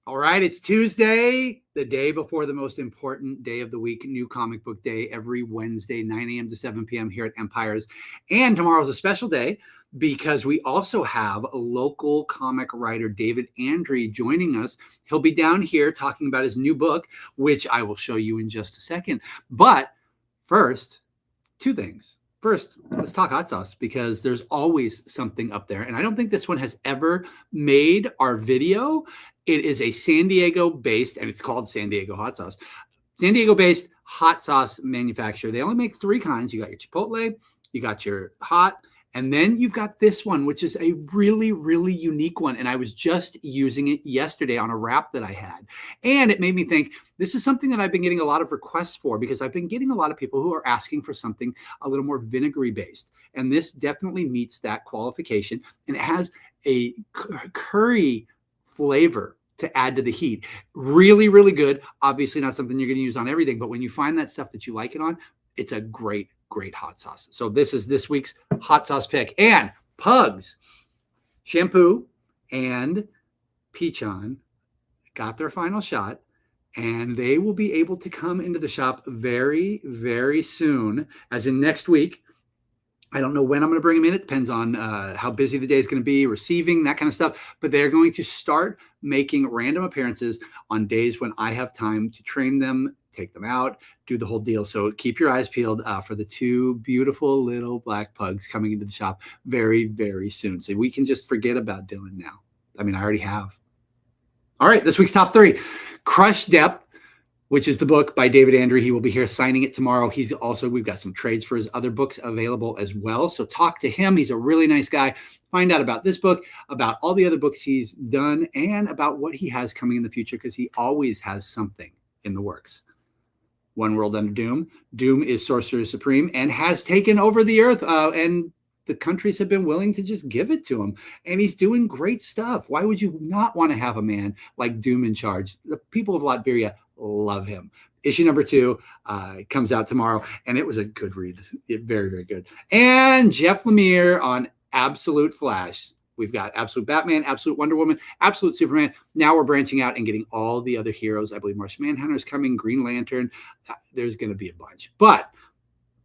All right, it's Tuesday, the day before the most important day of the week, New Comic Book Day, every Wednesday, 9 a.m. to 7 p.m. here at Empires. And tomorrow's a special day because we also have a local comic writer, David Andre, joining us. He'll be down here talking about his new book, which I will show you in just a second. But first, two things. First, let's talk hot sauce because there's always something up there. And I don't think this one has ever made our video. It is a San Diego based, and it's called San Diego hot sauce. San Diego based hot sauce manufacturer. They only make three kinds. You got your Chipotle, you got your hot, and then you've got this one, which is a really, really unique one. And I was just using it yesterday on a wrap that I had. And it made me think this is something that I've been getting a lot of requests for because I've been getting a lot of people who are asking for something a little more vinegary based. And this definitely meets that qualification. And it has a curry flavor to add to the heat. Really, really good. Obviously, not something you're going to use on everything, but when you find that stuff that you like it on, it's a great, great hot sauce. So this is this week's hot sauce pick. And Pugs Shampoo and Peachon got their final shot, and they will be able to come into the shop very, very soon, as in next week. I don't know when I'm going to bring them in. It depends on how busy the day is going to be, receiving, that kind of stuff. But they're going to start making random appearances on days when I have time to train them, take them out, do the whole deal. So keep your eyes peeled for the two beautiful little black pugs coming into the shop very, very soon. So we can just forget about Dylan now. I mean, I already have. All right, this week's top three. Crush Depth, which is the book by David Andre. He will be here signing it tomorrow. We've got some trades for his other books available as well. So talk to him. He's a really nice guy. Find out about this book, about all the other books he's done, and about what he has coming in the future, because he always has something in the works. One World Under Doom. Doom is Sorcerer Supreme and has taken over the earth, and the countries have been willing to just give it to him. And he's doing great stuff. Why would you not want to have a man like Doom in charge? The people of Latveria love him. Issue number 2 comes out tomorrow, and it was a good read. Very, very good. And Jeff Lemire on Absolute Flash. We've got Absolute Batman, Absolute Wonder Woman, Absolute Superman. Now we're branching out and getting all the other heroes. I believe Martian Manhunter is coming, Green Lantern. There's going to be a bunch. But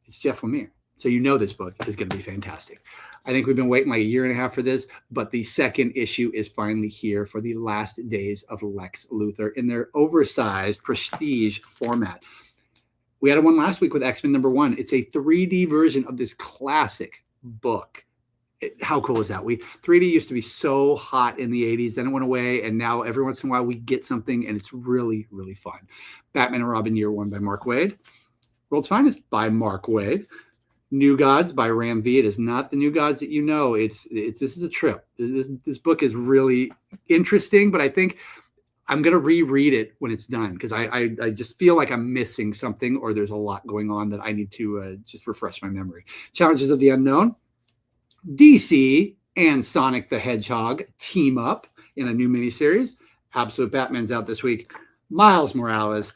it's Jeff Lemire. So you know this book is going to be fantastic. I think we've been waiting like a year and a half for this, but the second issue is finally here for the last days of Lex Luthor in their oversized prestige format. We had one last week with X-Men #1. It's a 3D version of this classic book. How cool is that? 3D used to be so hot in the 80s, then it went away, and now every once in a while we get something, and it's really, really fun. Batman and Robin Year One by Mark Waid. World's Finest by Mark Waid. New Gods by Ram V. It is not the New Gods that you know. This is a trip. This book is really interesting, but I think I'm going to reread it when it's done because I just feel like I'm missing something, or there's a lot going on that I need to just refresh my memory. Challenges of the Unknown. DC and Sonic the Hedgehog team up in a new miniseries. Absolute Batman's out this week. Miles Morales.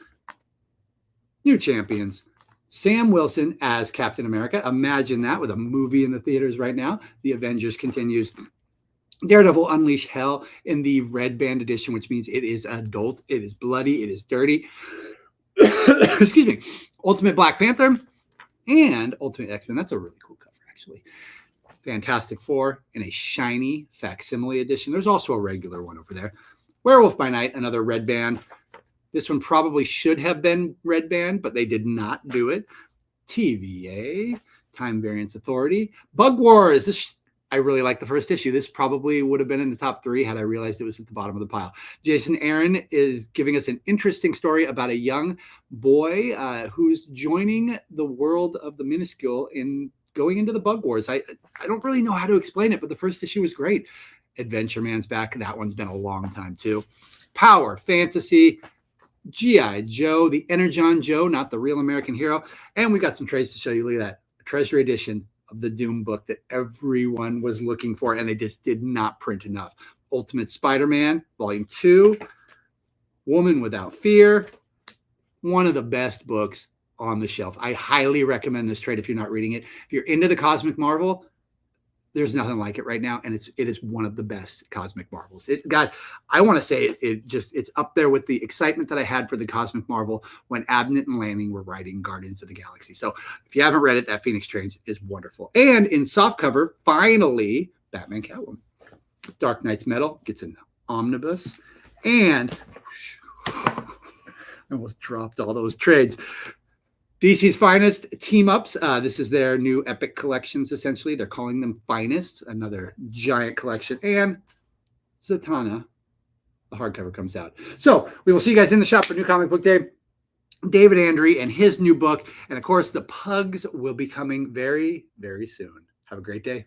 New Champions. Sam Wilson as Captain America. Imagine that with a movie in the theaters right now. The Avengers continues. Daredevil Unleash Hell in the Red Band edition, which means it is adult, it is bloody, it is dirty. Excuse me. Ultimate Black Panther and Ultimate X-Men. That's a really cool cover, actually. Fantastic Four in a shiny facsimile edition. There's also a regular one over there. Werewolf by Night, another Red Band. This one probably should have been Red Band, but they did not do it. TVA, Time Variance Authority. Bug Wars. I really like the first issue. This probably would have been in the top 3 had I realized it was at the bottom of the pile. Jason Aaron is giving us an interesting story about a young boy who's joining the world of the minuscule in going into the Bug Wars. I don't really know how to explain it, but the first issue was great. Adventure Man's back. That one's been a long time too. Power, Fantasy, G.I. Joe, the Energon Joe, not the real American hero. And we got some trades to show you. Look at that. A treasury edition of the Doom book that everyone was looking for, and they just did not print enough. Ultimate Spider-Man, Volume 2. Woman Without Fear. One of the best books on the shelf. I highly recommend this trade if you're not reading it. If you're into the Cosmic Marvel, There's nothing like it right now, and it is one of the best cosmic marvels. I want to say it's up there with the excitement that I had for the cosmic marvel when Abnett and Lanning were writing Guardians of the Galaxy. So if you haven't read it, that Phoenix Trains is wonderful. And in softcover, finally, Batman Catwoman. Dark Knight's Metal gets an omnibus, and I almost dropped all those trades. DC's Finest team-ups. This is their new epic collections, essentially. They're calling them Finest, another giant collection. And Zatanna, the hardcover, comes out. So we will see you guys in the shop for New Comic Book Day. David Andry and his new book. And, of course, the Pugs will be coming very, very soon. Have a great day.